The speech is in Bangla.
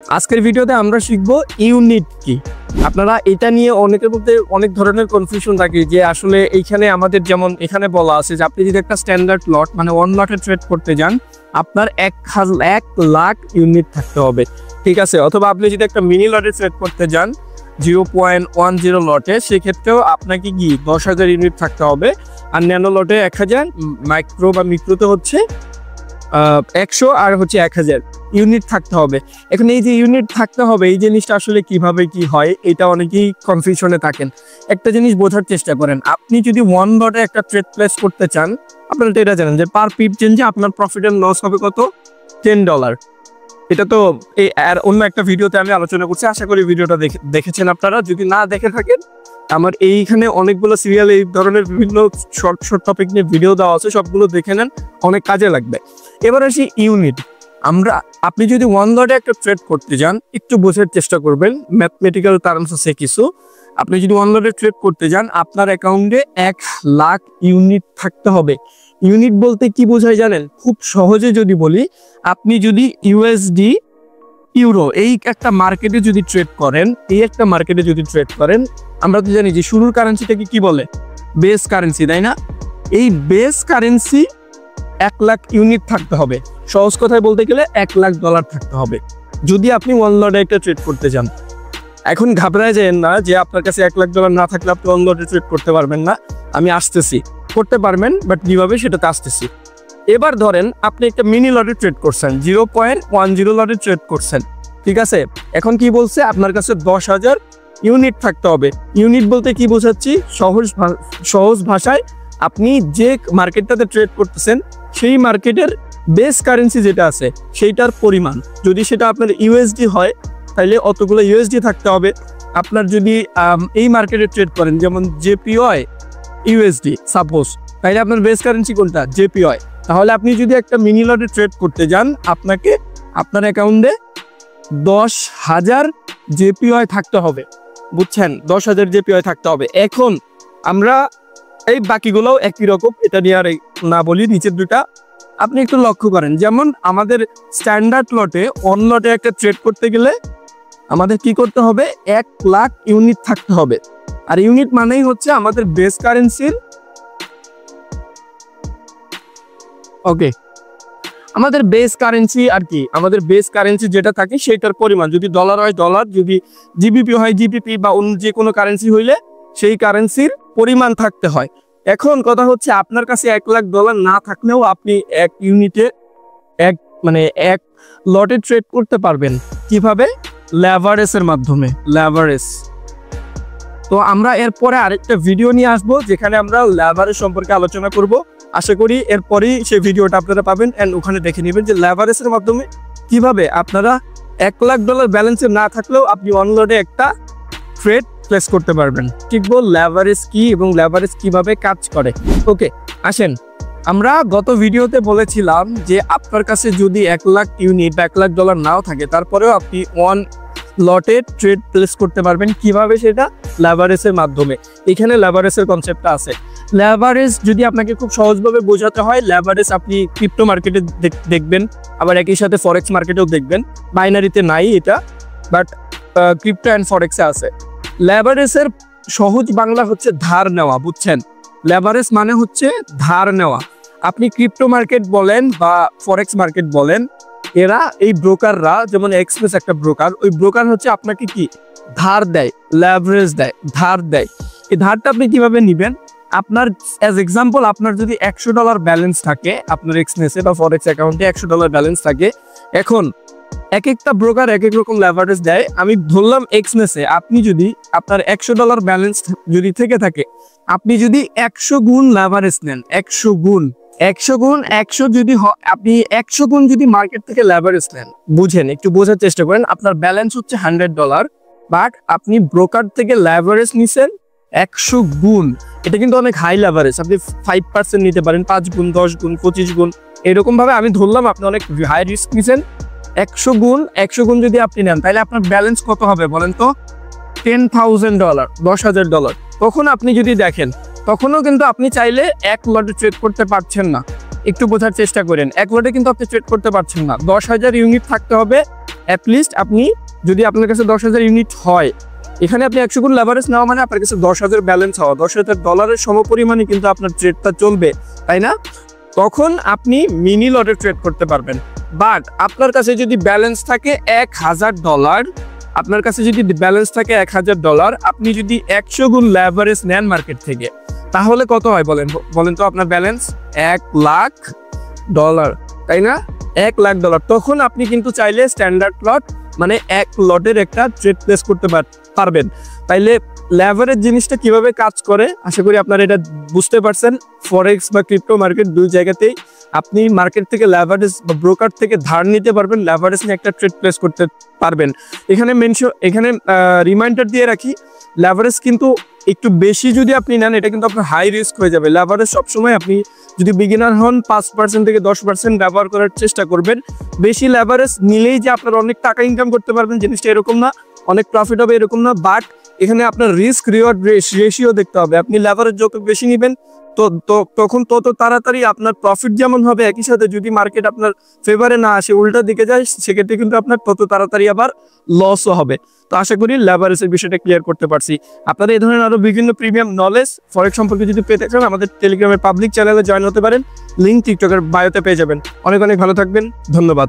আজকের ভিডিওতে আমরা শিখব ইউনিট কি। আপনারা এটা নিয়ে অনেকের মধ্যে অনেক ধরনের কনফিউশন থাকে যে আসলে এইখানে আমাদের যেমন এখানে বলা আছে যে আপনি যদি একটা স্ট্যান্ডার্ড লট মানে ওয়ান লটে ট্রেড করতে যান আপনার 1,00,000 ইউনিট থাকতে হবে, ঠিক আছে। অথবা আপনি যদি একটা মিনি লটে ট্রেড করতে যান 0.10 লটে, সেক্ষেত্রেও আপনাকে কি 10,000 ইউনিট থাকতে হবে। আর ন্যানো লটে 1,000, মাইক্রো বা মিক্রোতে হচ্ছে 100 আর হচ্ছে 1,000 ইউনিট থাকতে হবে। এখন এই যে ইউনিট থাকতে হবে এই জিনিসটা আসলে কিভাবে কি হয় এটা অনেকেই কনফিউশনে থাকেন। একটা জিনিস বোঝার চেষ্টা করেন, আপনি যদি ওয়ান লটে একটা ট্রেড প্লেস করতে চান আপনারা তো এটা জানেন যে পার পিপ চেঞ্জে আপনার প্রফিট এন্ড লস হবে কত, $10। এটা তো এই আর অন্য একটা ভিডিওতে আমি আলোচনা করছি, আশা করি ভিডিওটা দেখেছেন আপনারা। যদি না দেখে থাকেন আমার এইখানে অনেকগুলো সিরিয়াল এই ধরনের বিভিন্ন শর্ট টপিক নিয়ে ভিডিও দেওয়া আছে, সবগুলো দেখে নেন, অনেক কাজে লাগবে। এবার আসি ইউনিট। আপনি যদি ওয়ান লটে একটা ট্রেড করতে যান একটু বোঝার চেষ্টা করবেন, ম্যাথমেটিক্যাল টার্মস আছে কিছু। আপনি যদি ওয়ান লটে ট্রেড করতে যান আপনার অ্যাকাউন্টে 1,00,000 ইউনিট থাকতে হবে। ইউনিট বলতে কি বোঝায় জানেন? খুব সহজে যদি বলি, আপনি যদি ইউএসডি ইউরো এই একটা মার্কেটে যদি ট্রেড করেন, আমরা তো জানি যে শুরুর কারেন্সিটাকে কি বলে, বেস কারেন্সি, তাই না? এই বেস কারেন্সি 1,00,000 ইউনিট থাকতে হবে। সহজ কথায় বলতে গেলে $1,00,000 থাকতে হবে যদি আপনি ওয়ান লটে একটা ট্রেড করতে যান। এখন ঘাবড়ায় যান না যে আপনার কাছে $1,00,000 না থাকলে আপনি ওয়ান লটে ট্রেড করতে পারবেন না। আমি আসতেছি, করতে পারবেন, বাট কিভাবে সেটাতে আসতেছি। এবার ধরেন আপনি একটা মিনি লটে ট্রেড করছেন, 0.10 লটে ট্রেড করছেন, ঠিক আছে। এখন কি বলছে, আপনার কাছে 10,000 ইউনিট থাকতে হবে। ইউনিট বলতে কি বোঝাচ্ছি, সহজ ভাষায় আপনি যে মার্কেটটাতে ট্রেড করতেছেন সেই মার্কেটের বেস কারেন্সি যেটা আছে সেইটার পরিমাণ। যদি সেটা আপনার ইউএসডি হয় তাহলে অতগুলো ইউএসডি থাকতে হবে। আপনার যদি এই মার্কেটে ট্রেড করেন যেমন জেপিওয়াই ইউএসডি সাপোজ, তাহলে আপনার বেস কারেন্সি কোনটা, জেপিওয়াই। তাহলে আপনি যদি একটা মিনি লটে ট্রেড করতে যান আপনাকে আপনার অ্যাকাউন্টে 10,000 জেপিওয়াই থাকতে হবে, বুঝছেন? 10,000 জেপিওয়াই থাকতে হবে। এখন আমরা এই বাকিগুলোও একই রকম, এটা নিয়ে আর না বলি। নিচের দুটা আপনি একটু লক্ষ্য করেন, যেমন আমাদের স্ট্যান্ডার্ড লটে অন লটে একটা ট্রেড করতে গেলে আমাদের কি করতে হবে, 1,00,000 ইউনিট থাকতে হবে। আর ইউনিট মানেই হচ্ছে আমাদের বেস কারেন্সির, ওকে, আমাদের বেস কারেন্সি আর কি, আমাদের বেস কারেন্সি যেটা থাকে সেটার পরিমাণ। যদি ডলার হয় ডলার, যদি জিবিপি হয় জিবিপি, বা অন্য যে কোনো কারেন্সি হইলে সেই কারেন্সির পরিমাণ থাকতে হয়। এখন কথা হচ্ছে আপনার কাছে $1,00,000 না থাকলেও আপনি এক ইউনিটে এক লটে ট্রেড করতে পারবেন। কিভাবে? লেভারেজের মাধ্যমে, লেভারেজ। তো আমরা এরপরে আরেকটা ভিডিও নিয়ে আসবো যেখানে আমরা লেভারেজ সম্পর্কে আলোচনা করব। আশা করি এরপরই সেই ভিডিওটা আপনারা পাবেন এন্ড ওখানে দেখে নেবেন যে লেভারেজের মাধ্যমে কিভাবে আপনারা $1,00,000 ব্যালেন্সে না থাকলেও আপনি ওয়ান লটে একটা ট্রেড প্লেস করতে পারবেন। ঠিক বল, লেভারেজ কি এবং লেভারেজ কিভাবে কাজ করে। ওকে, আসেন। আমরা গত ভিডিওতে বলেছিলাম যে আপনার কাছে যদি 1,00,000 ইউনিট বা $1,00,000 নাও থাকে তারপরেও আপনি ওয়ান লটে ট্রেড প্লেস করতে পারবেন। কিভাবে? সেটা লেভারেজের মাধ্যমে। এখানে লেভারেজের কনসেপ্টটা আছে। লেভারেজ যদি আপনাকে খুব সহজভাবে বোঝাতে হয়, লেভারেজ আপনি ক্রিপ্টো মার্কেটে দেখবেন, আবার একই সাথে ফরেক্স মার্কেটেও দেখবেন। বাইনারিতে নাই এটা, বাট ক্রিপ্টো অ্যান্ড ফরেক্সে আছে। লেভারেজের সহজ বাংলা হচ্ছে ধার নেওয়া, বুঝছেন? লেভারেজ মানে হচ্ছে ধার নেওয়া। আপনি ক্রিপ্টো মার্কেট বলেন বা ফরেক্স মার্কেট বলেন, এরা এই ব্রোকাররা, যেমন এক্সপ্রেস একটা ব্রোকার, ওই ব্রোকার হচ্ছে আপনাকে কি ধার দেয়, লেভারেজ দেয়, ধার দেয়। এই ধারটা আপনি কিভাবে নেবেন? আপনার অ্যাজ এক্সাম্পল, আপনার যদি $100 ব্যালেন্স থাকে আপনার এক্সনেসে বা ফরেক্স অ্যাকাউন্টে $100 ব্যালেন্স থাকে, এখন এক একটা ব্রোকার এক এক রকম লেভারেজ দেয়। আমি ধরলাম এক্সনেসে আপনি যদি আপনার $100 ব্যালেন্স যদি থেকে থাকে, আপনি যদি 100 গুণ লেভারেজ নেন, 100 গুণ যদি আপনি 100 গুণ যদি মার্কেট থেকে লেভারেজ নেন, বুঝেন, একটু বোঝার চেষ্টা করেন। আপনার ব্যালেন্স হচ্ছে $100, বাট আপনি ব্রোকার থেকে লেভারেজ নিছেন 100 গুণ। এটা কিন্তু অনেক হাই লেভারেজ। আপনি 5% নিতে পারেন, 5 গুণ, 10 গুণ, 25 গুণ, এরকম ভাবে। আমি ধরলাম আপনি অনেক হাই রিস্ক নিছেন। 100 গুণ যদি আপনি নেন তাহলে আপনার ব্যালেন্স কত হবে বলেন তো? $10,000, $10,000। তখন আপনি যদি দেখেন, তখনও কিন্তু আপনি চাইলে এক লটে ট্রেড করতে পারছেন না। একটু বোঝার চেষ্টা করেন, এক লটে কিন্তু আপনি ট্রেড করতে পারছেন না। 10,000 ইউনিট থাকতে হবে অ্যাটলিস্ট আপনি যদি আপনার কাছে 10,000 ইউনিট হয়, এখানে আপনি 100 গুণ লেভারেজ নেওয়া মানে আপনার কাছে 10,000 ব্যালেন্স হওয়া, $10,000 সমপরিমাণে কিন্তু আপনার ট্রেডটা চলবে, তাই না? তখন আপনি মিনি লটে ট্রেড করতে পারবেন। বাট আপনার কাছে যদি ব্যালেন্স থাকে $1,000, আপনার কাছে যদি ব্যালেন্স থাকে $1,000, আপনি যদি 100 গুণ লেভারেজ নেন মার্কেট থেকে, তাহলে কত হয় বলেন তো আপনার ব্যালেন্স? $1,00,000, তাই না? $1,00,000। তখন আপনি কিন্তু চাইলে স্ট্যান্ডার্ড লট মানে 1 লটের একটা ট্রেড প্লেস করতে পারবেন। তাইলে লেভারেজ জিনিসটা কিভাবে কাজ করে আশা করি আপনারা এটা বুঝতে পারছেন। ফরেক্স বা ক্রিপ্টো মার্কেট দুই জায়গাতেই আপনি মার্কেট থেকে লেভারেজ বা ব্রোকার থেকে ধার নিতে পারবেন, লেভারেজ নিয়ে একটা ট্রেড প্লেস করতে পারবেন। এখানে রিমাইন্ডার দিয়ে রাখি, লেভারেজ কিন্তু একটু বেশি যদি আপনি নেন এটা কিন্তু আপনার হাই রিস্ক হয়ে যাবে। লেভারেজ সবসময় আপনি যদি বিগিনার হন 5% থেকে 10% ব্যবহার করার চেষ্টা করবেন। বেশি লেভারেজ নিলেই যে আপনার অনেক টাকা ইনকাম করতে পারবেন জিনিসটা এরকম না, অনেক প্রফিট হবে এরকম না। বাট এখানে আপনার রিস্ক রিওয়ার্ড রেশিও দেখতে হবে। আপনি লেভারেজ যত বেশি নেবেন তখন তত তাড়াতাড়ি আপনার প্রফিট যেমন হবে, একই সাথে যদি মার্কেট আপনার ফেভারে না আসে, উল্টা দিকে যায়, সেক্ষেত্রে কিন্তু আপনার তত তাড়াতাড়ি আবার লসও হবে। তো আশা করি লেভারেজের বিষয়টা ক্লিয়ার করতে পারছি। আপনারা এই ধরনের আরো বিভিন্ন প্রিমিয়াম নলেজ ফরেক্স সম্পর্কে যদি পেতে চান আমাদের টেলিগ্রামের পাবলিক চ্যানেলে জয়েন হতে পারেন, লিঙ্ক টিকটকের বায়োতে পেয়ে যাবেন। অনেক অনেক ভালো থাকবেন, ধন্যবাদ।